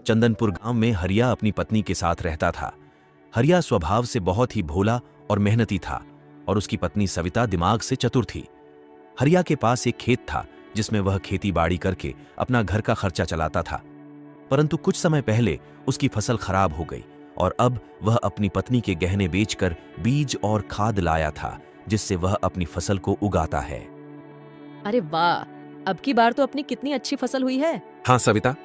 चंदनपुर गांव में हरिया अपनी पत्नी के साथ रहता था। हरिया स्वभाव से बहुत ही भोला और मेहनती था और उसकी पत्नी सविता दिमाग से चतुर थी। हरिया के पास एक खेत था जिसमें वह खेती बाड़ी करके अपना घर का खर्चा चलाता था, परंतु कुछ समय पहले उसकी फसल खराब हो गई और अब वह अपनी पत्नी के गहने बेचकर बीज और खाद लाया था, जिससे वह अपनी फसल को उगाता है। अरे वाह, अब की बार तो अपनी कितनी अच्छी फसल हुई है। हाँ सविता,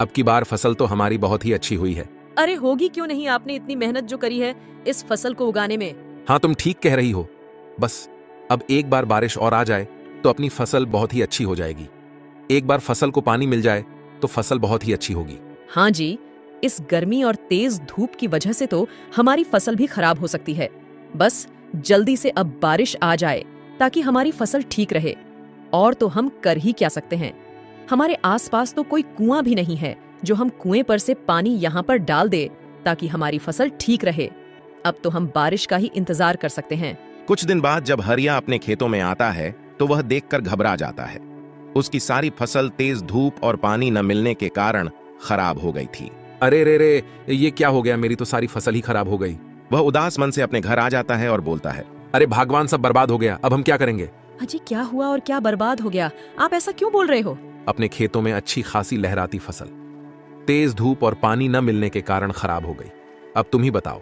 अब की बार फसल तो हमारी बहुत ही अच्छी हुई है। अरे होगी क्यों नहीं, आपने इतनी मेहनत जो करी है इस फसल को उगाने में। हाँ तुम ठीक कह रही हो, बस अब एक बार बारिश और आ जाए तो अपनी फसल बहुत ही अच्छी हो जाएगी। एक बार फसल को पानी मिल जाए तो फसल बहुत ही अच्छी होगी। हाँ जी, इस गर्मी और तेज धूप की वजह से तो हमारी फसल भी खराब हो सकती है। बस जल्दी से अब बारिश आ जाए ताकि हमारी फसल ठीक रहे। और तो हम कर ही क्या सकते हैं, हमारे आसपास तो कोई कुआं भी नहीं है जो हम कुएं पर से पानी यहाँ पर डाल दे ताकि हमारी फसल ठीक रहे। अब तो हम बारिश का ही इंतजार कर सकते हैं। कुछ दिन बाद जब हरिया अपने खेतों में आता है तो वह देखकर घबरा जाता है। उसकी सारी फसल तेज धूप और पानी न मिलने के कारण खराब हो गई थी। अरे रे रे, ये क्या हो गया, मेरी तो सारी फसल ही खराब हो गई। वह उदास मन से अपने घर आ जाता है और बोलता है, अरे भगवान, सब बर्बाद हो गया, अब हम क्या करेंगे। अजी क्या हुआ और क्या बर्बाद हो गया, आप ऐसा क्यों बोल रहे हो। अपने खेतों में अच्छी खासी लहराती फसल तेज धूप और पानी न मिलने के कारण खराब हो गई। अब तुम ही बताओ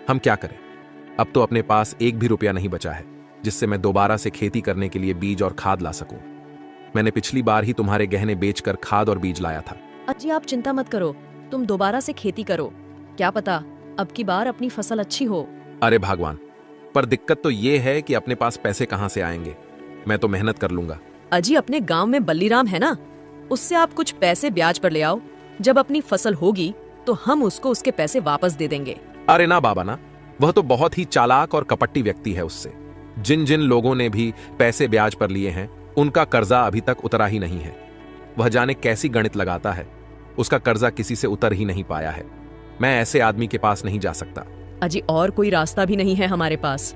हम क्या करें। अब तो अपने पास एक भी रुपया नहीं बचा है जिससे मैं दोबारा से खेती करने के लिए बीज और खाद ला सकूं। मैंने पिछली बार ही तुम्हारे गहने बेचकर खाद और बीज लाया था। अजी आप चिंता मत करो, तुम दोबारा से खेती करो, क्या पता अब की बार अपनी फसल अच्छी हो। अरे भगवान, पर दिक्कत तो ये है कि अपने पास पैसे कहां से आएंगे। मैं तो मेहनत कर लूंगा। अजी अपने गांव में बल्लीराम है ना, उससे आप कुछ पैसे ब्याज पर ले आओ। जब अपनी फसल होगी तो हम उसको उसके पैसे वापस दे देंगे। अरे ना बाबा ना, वह तो बहुत ही चालाक और कपटी व्यक्ति है। उससे जिन जिन लोगों ने भी पैसे ब्याज पर लिए हैं उनका कर्जा अभी तक उतरा ही नहीं है। वह जाने कैसी गणित लगाता है, उसका कर्जा किसी से उतर ही नहीं पाया है। मैं ऐसे आदमी के पास नहीं जा सकता। अजी और कोई रास्ता भी नहीं है हमारे पास,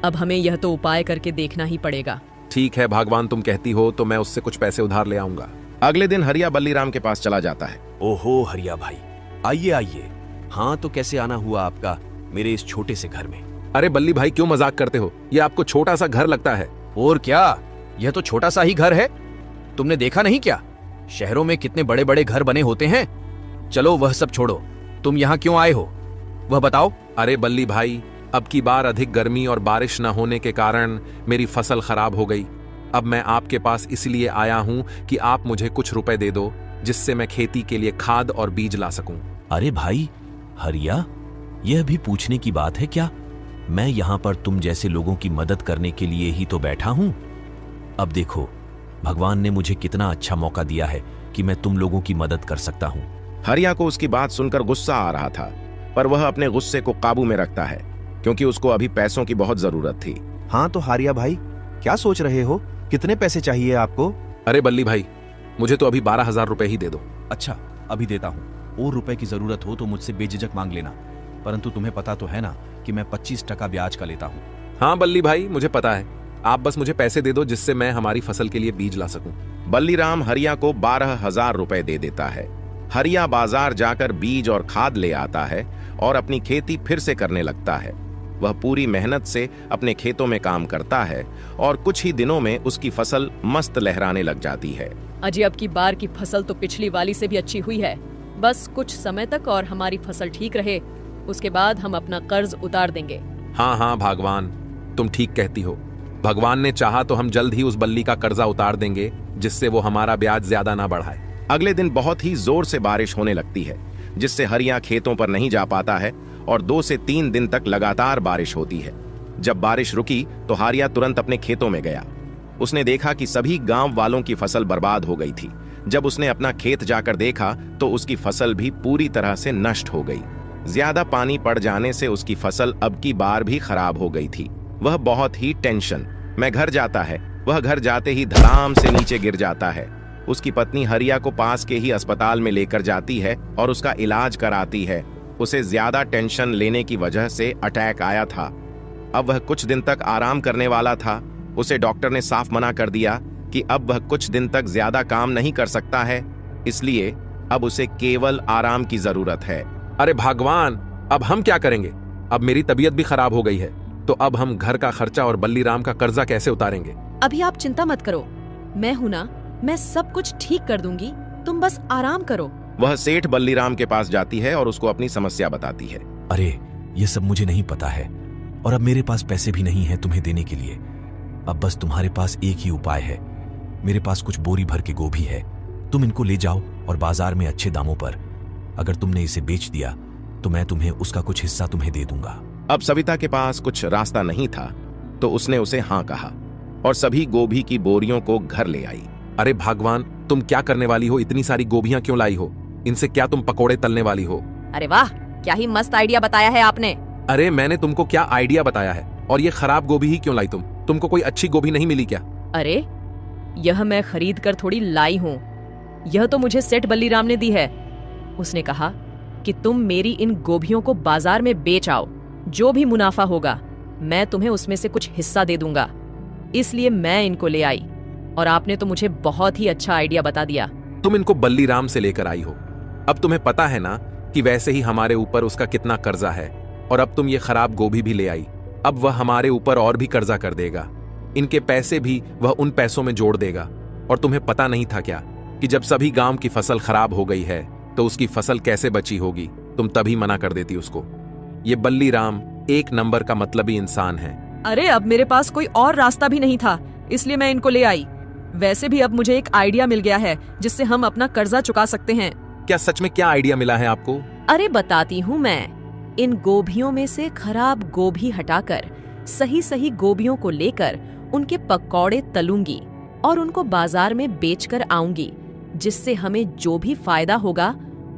अब हमें यह तो उपाय करके देखना ही पड़ेगा। ठीक है भगवान, तुम कहती हो तो मैं उससे कुछ पैसे उधार ले आऊंगा। अगले दिन हरिया बल्लीराम के पास चला जाता है। ओहो हरिया भाई, आइए आइए। हाँ तो कैसे आना हुआ आपका मेरे इस छोटे से घर में। अरे बल्ली भाई, क्यों मजाक करते हो, ये आपको छोटा सा घर लगता है। और क्या, यह तो छोटा सा ही घर है। तुमने देखा नहीं क्या, शहरों में कितने बड़े बड़े घर बने होते हैं। चलो वह सब छोड़ो, तुम यहाँ क्यों आए हो वह बताओ। अरे बल्ली भाई, अब की बार अधिक गर्मी और बारिश न होने के कारण मेरी फसल खराब हो गई। अब मैं आपके पास इसलिए आया हूं कि आप मुझे कुछ रुपए दे दो जिससे मैं खेती के लिए खाद और बीज ला सकूं। अरे भाई हरिया, यह भी पूछने की बात है क्या। मैं यहाँ पर तुम जैसे लोगों की मदद करने के लिए ही तो बैठा हूँ। अब देखो, भगवान ने मुझे कितना अच्छा मौका दिया है कि मैं तुम लोगों की मदद कर सकता हूँ। हरिया को उसकी बात सुनकर गुस्सा आ रहा था, पर वह अपने गुस्से को काबू में रखता है क्योंकि उसको अभी पैसों की बहुत जरूरत थी। हाँ तो हारिया भाई, क्या सोच रहे हो, कितने पैसे चाहिए आपको। अरे बल्ली भाई, मुझे तो अभी 12,000 रुपए ही दे दो। अच्छा अभी देता हूँ, और रुपए की जरूरत हो तो मुझसे बेझिझक मांग लेना, परंतु तुम्हें पता तो है ना कि मैं 25% ब्याज का लेता हूँ। हाँ बल्ली भाई, मुझे पता है, आप बस मुझे पैसे दे दो जिससे मैं हमारी फसल के लिए बीज ला सकूं। बल्लीराम हरिया को 12,000 रुपए दे देता है। हरिया बाजार जाकर बीज और खाद ले आता है और अपनी खेती फिर से करने लगता है। वह पूरी मेहनत से अपने खेतों में काम करता है और कुछ ही दिनों में उसकी फसल मस्त लहराने लग जाती है। अजी अब की बार की फसल तो पिछली वाली से भी अच्छी हुई है। बस कुछ समय तक और हमारी फसल ठीक रहे, उसके बाद हम अपना कर्ज उतार देंगे। हाँ हाँ भगवान, तुम ठीक कहती हो। भगवान ने चाहा तो हम जल्द ही उस बल्ली का कर्जा उतार देंगे जिससे वो हमारा ब्याज ज्यादा ना बढ़ाए। अगले दिन बहुत ही जोर से बारिश होने लगती है जिससे हरिया खेतों पर नहीं जा पाता है और 2 से 3 दिन तक लगातार बारिश होती है। जब बारिश रुकी तो हरिया तुरंत अपने खेतों में गया। उसने देखा कि सभी गांव वालों की फसल बर्बाद हो गई थी। जब उसने अपना खेत जाकर देखा तो उसकी फसल भी पूरी तरह से नष्ट हो गई। ज्यादा पानी पड़ जाने से उसकी फसल अब की बार भी खराब हो गई थी। वह बहुत ही टेंशन में घर जाता है। वह घर जाते ही धड़ाम से नीचे गिर जाता है। उसकी पत्नी हरिया को पास के ही अस्पताल में लेकर जाती है और उसका इलाज कराती है। उसे ज्यादा टेंशन लेने की वजह से अटैक आया था। अब वह कुछ दिन तक आराम करने वाला था। उसे डॉक्टर ने साफ मना कर दिया कि अब वह कुछ दिन तक ज्यादा काम नहीं कर सकता है, इसलिए अब उसे केवल आराम की जरूरत है। अरे भगवान, अब हम क्या करेंगे? अब मेरी तबीयत भी खराब हो गई है, तो अब हम घर का खर्चा और बल्लीराम का कर्जा कैसे उतारेंगे? अभी आप चिंता मत करो, मैं हूं ना, मैं सब कुछ ठीक कर दूंगी, तुम बस आराम करो। वह सेठ बल्लीराम के पास जाती है और उसको अपनी समस्या बताती है। अरे ये सब मुझे नहीं पता है, और अब मेरे पास पैसे भी नहीं है तुम्हें देने के लिए। अब बस तुम्हारे पास एक ही उपाय है। मेरे पास कुछ बोरी भर के गोभी है, तुम इनको ले जाओ और बाजार में अच्छे दामों पर, अगर तुमने इसे बेच दिया तो मैं तुम्हें उसका कुछ हिस्सा तुम्हें दे दूंगा। अब सविता के पास कुछ रास्ता नहीं था, तो उसने उसे हाँ कहा और सभी गोभी की बोरियों को घर ले आई। अरे भगवान, तुम क्या करने वाली हो? इतनी सारी गोभियां क्यों लाई हो? इनसे क्या तुम पकोड़े तलने वाली हो? अरे वाह, क्या ही मस्त आइडिया बताया है आपने। अरे मैंने तुमको क्या आइडिया बताया है? और ये खराब गोभी ही क्यों लाई तुम? तुमको कोई अच्छी गोभी नहीं मिली क्या? अरे यह मैं खरीद कर थोड़ी लाई हूँ, यह तो मुझे सेठ बल्लीराम ने दी है। उसने कहा कि तुम मेरी इन गोभियों को बाजार में बेच आओ, जो भी मुनाफा होगा मैं तुम्हें उसमें से कुछ हिस्सा दे दूंगा, इसलिए मैं इनको ले आई। और आपने तो मुझे बहुत ही अच्छा आइडिया बता दिया। तुम इनको बल्लीराम से लेकर आई हो। अब तुम्हें पता है ना कि वैसे ही हमारे ऊपर उसका कितना कर्जा है, और अब तुम ये खराब गोभी भी ले आई। अब वह हमारे ऊपर और भी कर्जा कर देगा, इनके पैसे भी वह उन पैसों में जोड़ देगा। और तुम्हें पता नहीं था क्या कि जब सभी गांव की फसल खराब हो गई है तो उसकी फसल कैसे बची होगी? तुम तभी मना कर देती उसको। ये बल्लीराम एक नंबर का मतलबी इंसान है। अरे अब मेरे पास कोई और रास्ता भी नहीं था, इसलिए मैं इनको ले आई। वैसे भी अब मुझे एक आइडिया मिल गया है जिससे हम अपना कर्जा चुका सकते हैं। क्या सच में? क्या आइडिया मिला है आपको? अरे बताती हूँ मैं। इन गोभियों में से खराब गोभी हटाकर सही सही गोभियों को लेकर उनके पकौड़े तलूंगी और उनको बाजार में बेचकर आऊंगी, जिससे हमें जो भी फायदा होगा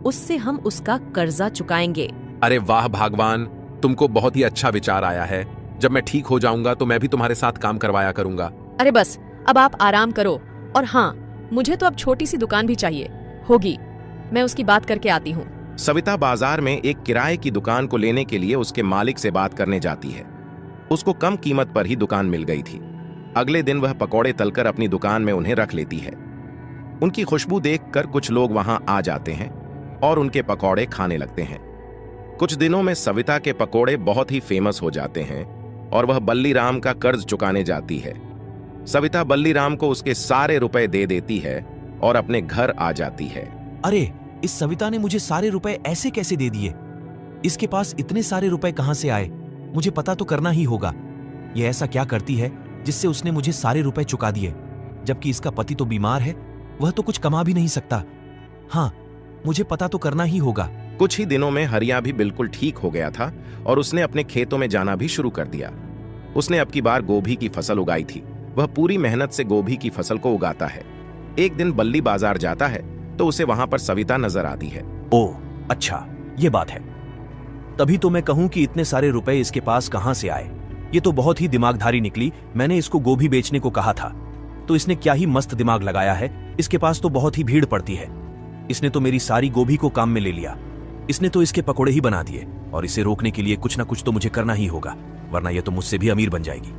उससे हम उसका कर्जा चुकाएंगे। अरे वाह भगवान, तुमको बहुत ही अच्छा विचार आया है। जब मैं ठीक हो जाऊंगा तो मैं भी तुम्हारे साथ काम करवाया करूंगा। अरे बस अब आप आराम करो। और हाँ, मुझे तो अब छोटी सी दुकान भी चाहिए होगी, मैं उसकी बात करके आती हूँ। सविता बाजार में एक किराए की दुकान को लेने के लिए उसके मालिक से बात करने जाती है। उसको कम कीमत पर ही दुकान मिल गई थी। अगले दिन वह पकौड़े तलकर अपनी दुकान में उन्हें रख लेती है। उनकी खुशबू देखकर कुछ लोग वहां आ जाते हैं और उनके पकौड़े खाने लगते हैं। कुछ दिनों में सविता के पकौड़े बहुत ही फेमस हो जाते हैं और वह बल्लीराम का कर्ज चुकाने जाती है। सविता बल्लीराम को उसके सारे रुपए दे देती है और अपने घर आ जाती है। अरे इस सविता ने मुझे सारे रुपए ऐसे कैसे दे दिए? इसके पास इतने सारे रुपए कहां से आए? मुझे पता तो करना ही होगा। ये ऐसा क्या करती है जिससे उसने मुझे सारे रुपए चुका दिए, जबकि इसका पति तो बीमार है, वह तो कुछ कमा भी नहीं सकता। हाँ, मुझे पता तो करना ही होगा। कुछ ही दिनों में हरिया भी बिल्कुल ठीक हो गया था और उसने अपने खेतों में जाना भी शुरू कर दिया। उसने अब की बार गोभी की फसल उगाई थी। वह पूरी मेहनत से गोभी की फसल को उगाता है। एक दिन बल्ली बाजार जाता है तो उसे वहां पर सविता नजर आती है। ओह अच्छा, ये बात है। तभी तो मैं कहूं कि इतने सारे रुपए इसके पास कहां से आए। ये तो बहुत ही दिमागधारी निकली। मैंने इसको गोभी बेचने को कहा था तो इसने क्या ही मस्त दिमाग लगाया है। इसके पास तो बहुत ही भीड़ पड़ती है। इसने तो मेरी सारी गोभी को काम में ले लिया। इसने तो इसके पकोड़े ही बना दिए, और इसे रोकने के लिए कुछ ना कुछ तो मुझे करना ही होगा, वरना ये तो मुझसे भी अमीर बन जाएगी।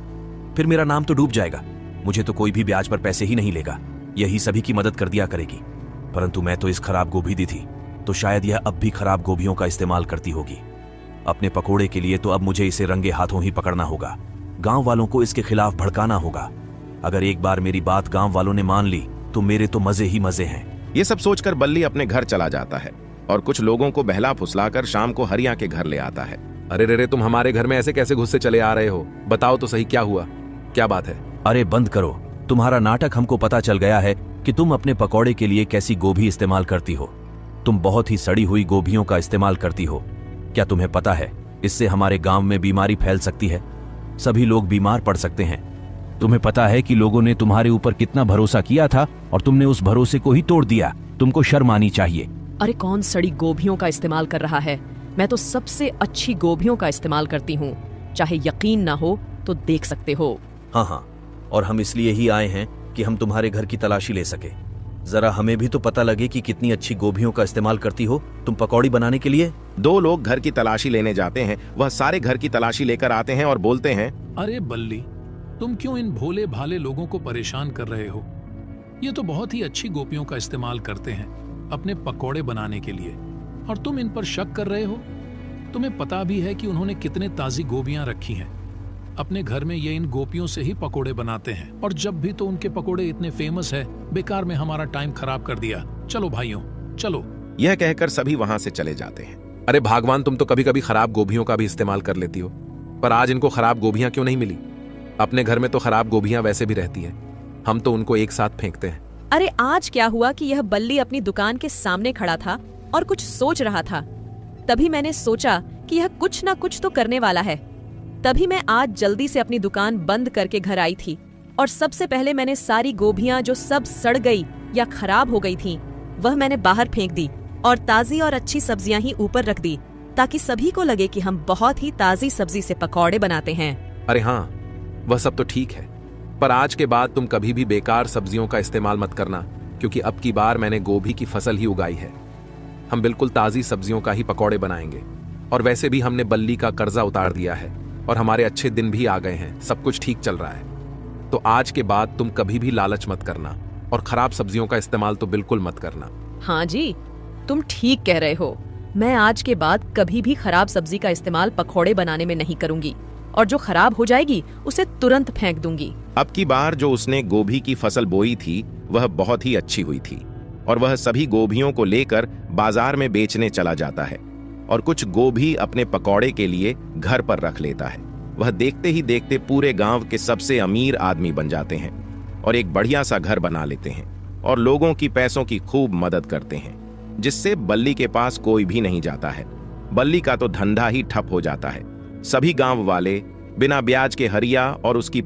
फिर मेरा नाम तो डूब जाएगा। मुझे तो कोई भी ब्याज पर पैसे ही नहीं लेगा, यही सभी की मदद कर दिया करेगी। परंतु मैं तो इस खराब गोभी दी थी, तो शायद यह अब भी खराब गोभियों का इस्तेमाल करती होगी अपने पकोड़े के लिए। तो अब मुझे इसे रंगे हाथों ही पकड़ना होगा। गांव वालों को इसके खिलाफ भड़काना होगा। अगर एक बार मेरी बात गांव वालों ने मान ली तो मेरे तो मजे ही मजे हैं। ये सब सोचकर बल्ली अपने घर चला जाता है और कुछ लोगों को बहला फुसलाकर शाम को हरिया के घर ले आता है। अरे रे रे, तुम हमारे घर में ऐसे कैसे घुस से चले आ रहे हो? बताओ तो सही, क्या हुआ? क्या बात है? अरे बंद करो, तुम्हारा नाटक। हमको पता चल गया है कि तुम अपने पकौड़े के लिए कैसी गोभी इस्तेमाल करती हो। तुम बहुत ही सड़ी हुई गोभियों का इस्तेमाल करती हो। क्या तुम्हें पता है इससे हमारे गांव में बीमारी फैल सकती है, सभी लोग बीमार पड़ सकते हैं। तुम्हें पता है कि लोगों ने तुम्हारे ऊपर कितना भरोसा किया था और तुमने उस भरोसे को ही तोड़ दिया। तुमको शर्म आनी चाहिए। अरे कौन सड़ी गोभियों का इस्तेमाल कर रहा है? मैं तो सबसे अच्छी गोभियों का इस्तेमाल करती हूँ। चाहे यकीन ना हो तो देख सकते हो। हाँ, और हम इसलिए ही आए हैं कि हम तुम्हारे घर की तलाशी ले सके। जरा हमें भी तो पता लगे कि कितनी अच्छी गोभियों का इस्तेमाल करती हो तुम पकौड़ी बनाने के लिए। दो लोग घर की तलाशी लेने जाते हैं। वह सारे घर की तलाशी लेकर आते हैं और बोलते हैं, अरे बल्ली, तुम क्यों इन भोले भाले लोगों को परेशान कर रहे हो? ये तो बहुत ही अच्छी गोपियों का इस्तेमाल करते हैं। अपने पकोड़े बनाने के लिए, और तुम इन पर शक कर रहे हो? तुम्हें पता भी है कि उन्होंने कितने ताजी गोभियां रखी हैं। अपने घर में ये इन गोपियों से ही पकोड़े बनाते हैं, और जब भी तो उनके पकोड़े इतने फेमस है, बेकार में हमारा टाइम खराब कर दिया। चलो भाइयों, चलो। यह कहकर सभी वहां से चले जाते हैं। अरे भगवान, तुम तो कभी कभी खराब गोभियों का भी इस्तेमाल कर लेती हो, पर आज इनको खराब गोभियां क्यों नहीं मिली? अपने घर में तो खराब गोभियां वैसे भी रहती है, हम तो उनको एक साथ फेंकते हैं। अरे आज क्या हुआ कि यह बल्ली अपनी दुकान के सामने खड़ा था और कुछ सोच रहा था। तभी मैंने सोचा कि यह कुछ ना कुछ तो करने वाला है। तभी मैं आज जल्दी से अपनी दुकान बंद करके घर आई थी, और सबसे पहले मैंने सारी गोभियां जो सब सड़ गई या खराब हो गई थीं, वह मैंने बाहर फेंक दी और ताजी और अच्छी सब्जियां ही ऊपर रख दी, ताकि सभी को लगे कि हम बहुत ही ताजी सब्जी से पकौड़े बनाते हैं। अरे हाँ, वह सब तो ठीक है, पर आज के बाद तुम कभी भी बेकार सब्जियों का इस्तेमाल मत करना, क्योंकि अब की बार मैंने गोभी की फसल ही उगाई है। हम बिल्कुल ताजी सब्जियों का ही पकौड़े बनाएंगे, और वैसे भी हमने बल्ली का कर्जा उतार दिया है और हमारे अच्छे दिन भी आ गए हैं, सब कुछ ठीक चल रहा है। तो आज के बाद तुम कभी भी लालच मत करना, और खराब सब्जियों का इस्तेमाल तो बिल्कुल मत करना। हाँ जी, तुम ठीक कह रहे हो। मैं आज के बाद कभी भी खराब सब्जी का इस्तेमाल पकौड़े बनाने में नहीं करूंगी, और जो खराब हो जाएगी उसे तुरंत फेंक दूंगी। अब की बार जो उसने गोभी की फसल बोई थी वह बहुत ही अच्छी हुई थी, और वह सभी गोभियों को लेकर बाजार में बेचने चला जाता है, और कुछ गोभी अपने पकौड़े के लिए घर पर रख लेता है। वह देखते ही देखते पूरे गांव के सबसे अमीर आदमी बन जाते हैं, और एक बढ़िया सा घर बना लेते हैं, और लोगों की पैसों की खूब मदद करते हैं, जिससे बल्ली के पास कोई भी नहीं जाता है। बल्ली का तो धंधा ही ठप हो जाता है। सभी गांव वाले बिना ब्याज के हरिया और उसकी